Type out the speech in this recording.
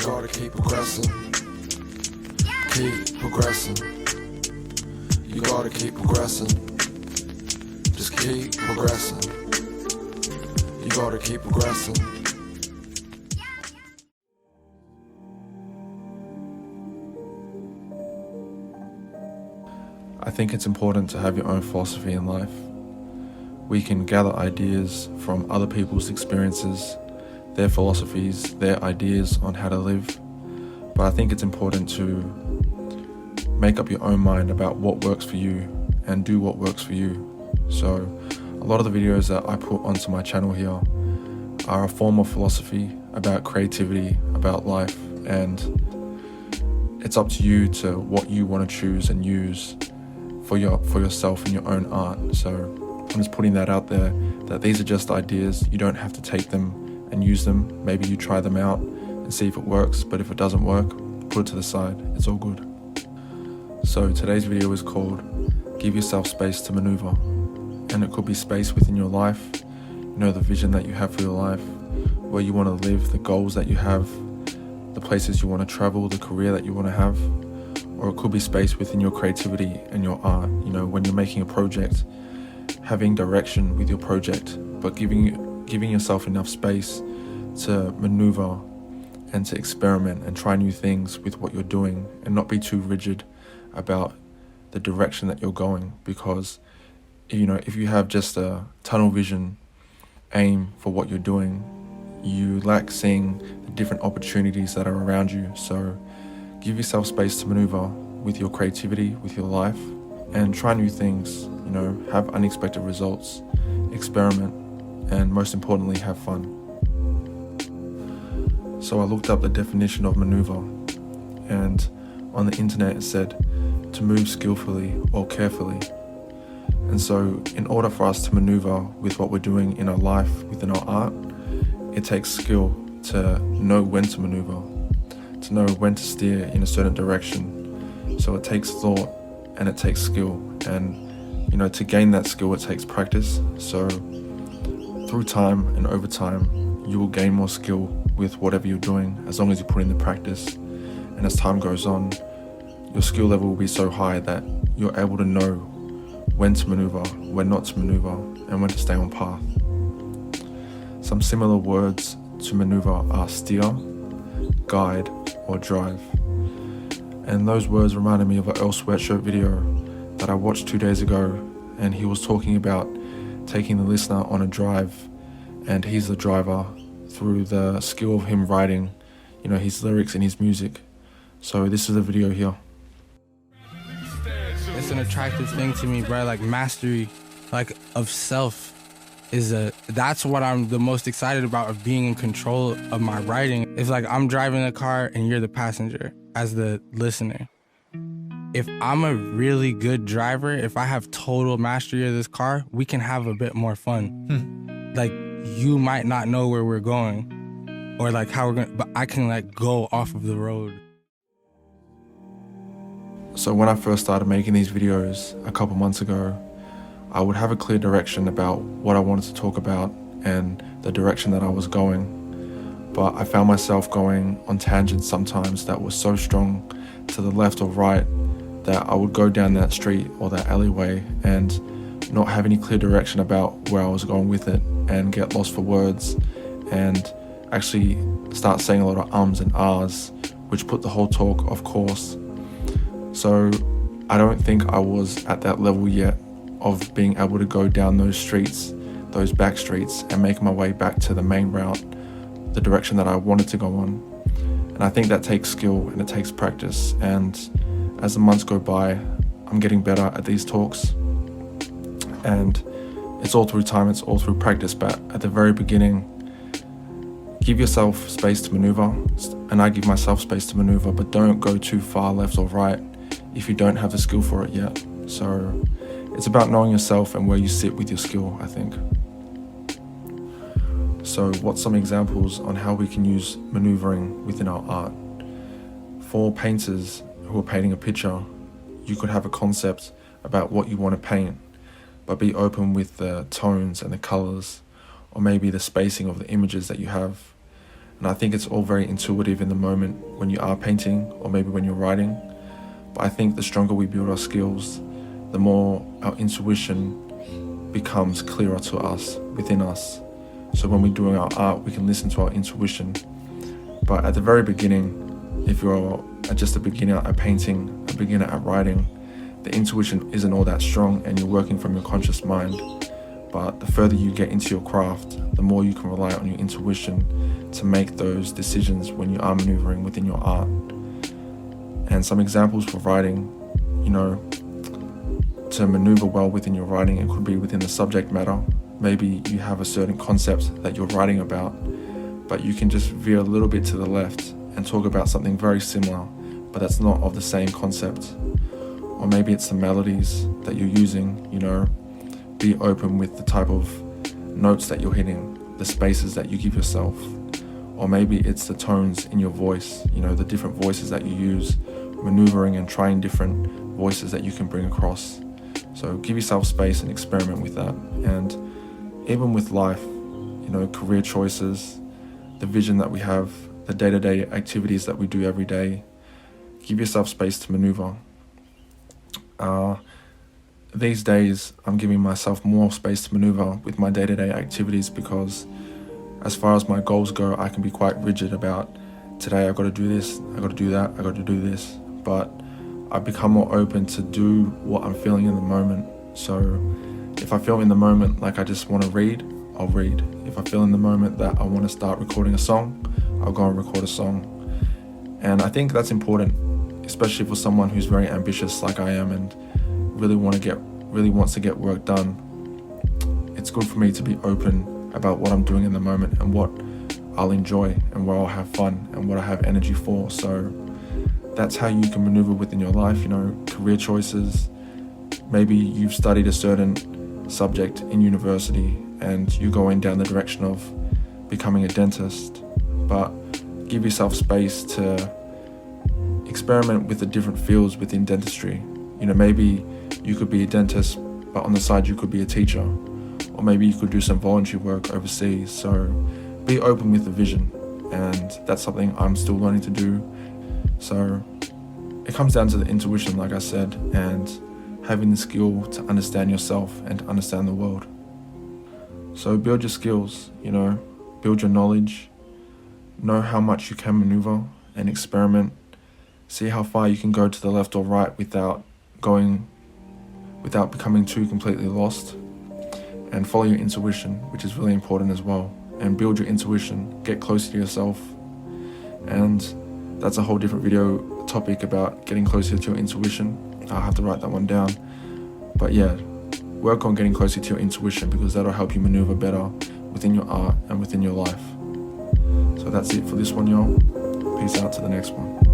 You gotta keep progressing. Keep progressing. You gotta keep progressing. Just keep progressing. You gotta keep progressing. I think it's important to have your own philosophy in life. We can gather ideas from other people's experiences, their philosophies, their ideas on how to live. But I think it's important to make up your own mind about what works for you and do what works for you. So a lot of the videos that I put onto my channel here are a form of philosophy about creativity, about life, and it's up to you to what you want to choose and use for yourself and your own art. So I'm just putting that out there, that these are just ideas. You don't have to take them and use them. Maybe you try them out and see if it works, but if it doesn't work, put it to the side. It's all good. So today's video is called Give Yourself Space to Maneuver. And it could be space within your life, the vision that you have for your life, where you want to live, the goals that you have, the places you want to travel, the career that you want to have. Or it could be space within your creativity and your art. When you're making a project, having direction with your project, but giving yourself enough space to maneuver and to experiment and try new things with what you're doing, and not be too rigid about the direction that you're going. Because if you have just a tunnel vision aim for what you're doing, you lack seeing the different opportunities that are around you. So give yourself space to maneuver with your creativity, with your life, and try new things, have unexpected results, experiment, and most importantly, have fun. So I looked up the definition of maneuver, and on the internet it said to move skillfully or carefully. And so in order for us to maneuver with what we're doing in our life, within our art, it takes skill to know when to maneuver, to know when to steer in a certain direction. So it takes thought and it takes skill, and to gain that skill it takes practice. So through time and over time you will gain more skill with whatever you're doing, as long as you put in the practice. And as time goes on, your skill level will be so high that you're able to know when to maneuver, when not to maneuver, and when to stay on path. Some similar words to maneuver are steer, guide, or drive. And those words reminded me of an Earl Sweatshirt video that I watched 2 days ago, and he was talking about taking the listener on a drive, and he's the driver through the skill of him writing, his lyrics and his music. So this is the video here. It's an attractive thing to me, bro. Like mastery, of self that's what I'm the most excited about, of being in control of my writing. It's like I'm driving a car and you're the passenger as the listener. If I'm a really good driver, if I have total mastery of this car, we can have a bit more fun. Like, you might not know where we're going or how we're going, but I can go off of the road. So when I first started making these videos a couple months ago, I would have a clear direction about what I wanted to talk about and the direction that I was going. But I found myself going on tangents sometimes that were so strong to the left or right that I would go down that street or that alleyway and not have any clear direction about where I was going with it, and get lost for words and actually start saying a lot of ums and ahs, which put the whole talk off course. So I don't think I was at that level yet of being able to go down those streets, those back streets, and make my way back to the main route, the direction that I wanted to go on. And I think that takes skill and it takes practice. And as the months go by, I'm getting better at these talks. And it's all through time, it's all through practice. But at the very beginning, give yourself space to maneuver. And I give myself space to maneuver, but don't go too far left or right if you don't have the skill for it yet. So it's about knowing yourself and where you sit with your skill, I think. So what's some examples on how we can use maneuvering within our art? For painters who are painting a picture, you could have a concept about what you want to paint, but be open with the tones and the colors, or maybe the spacing of the images that you have. And I think it's all very intuitive in the moment when you are painting or maybe when you're writing. But I think the stronger we build our skills, the more our intuition becomes clearer to us, within us. So when we're doing our art, we can listen to our intuition. But at the very beginning, if you're just a beginner at painting, a beginner at writing, the intuition isn't all that strong and you're working from your conscious mind. But the further you get into your craft, the more you can rely on your intuition to make those decisions when you are maneuvering within your art. And some examples for writing, to maneuver well within your writing, it could be within the subject matter. Maybe you have a certain concept that you're writing about, but you can just veer a little bit to the left and talk about something very similar, but that's not of the same concept. Or maybe it's the melodies that you're using, be open with the type of notes that you're hitting, the spaces that you give yourself. Or maybe it's the tones in your voice, the different voices that you use, maneuvering and trying different voices that you can bring across. So give yourself space and experiment with that. And even with life, career choices, the vision that we have, the day-to-day activities that we do every day, give yourself space to maneuver. These days, I'm giving myself more space to maneuver with my day-to-day activities because as far as my goals go, I can be quite rigid about today I've got to do this, I've got to do that, I've got to do this. But I've become more open to do what I'm feeling in the moment. So if I feel in the moment like I just want to read, I'll read. If I feel in the moment that I want to start recording a song, I'll go and record a song. And I think that's important, especially for someone who's very ambitious like I am and really wants to get work done. It's good for me to be open about what I'm doing in the moment and what I'll enjoy and where I'll have fun and what I have energy for. So that's how you can maneuver within your life, career choices. Maybe you've studied a certain subject in university and you're going down the direction of becoming a dentist, but give yourself space to experiment with the different fields within dentistry. Maybe you could be a dentist, but on the side you could be a teacher, or maybe you could do some voluntary work overseas. So be open with the vision, and that's something I'm still learning to do. So it comes down to the intuition, like I said, and having the skill to understand yourself and to understand the world. So build your skills, build your knowledge, know how much you can maneuver and experiment, see how far you can go to the left or right without becoming too completely lost, and follow your intuition, which is really important as well. And build your intuition, get closer to yourself. And that's a whole different video topic about getting closer to your intuition. I'll have to write that one down. But yeah, work on getting closer to your intuition because that'll help you maneuver better within your art and within your life. So that's it for this one, y'all. Peace out to the next one.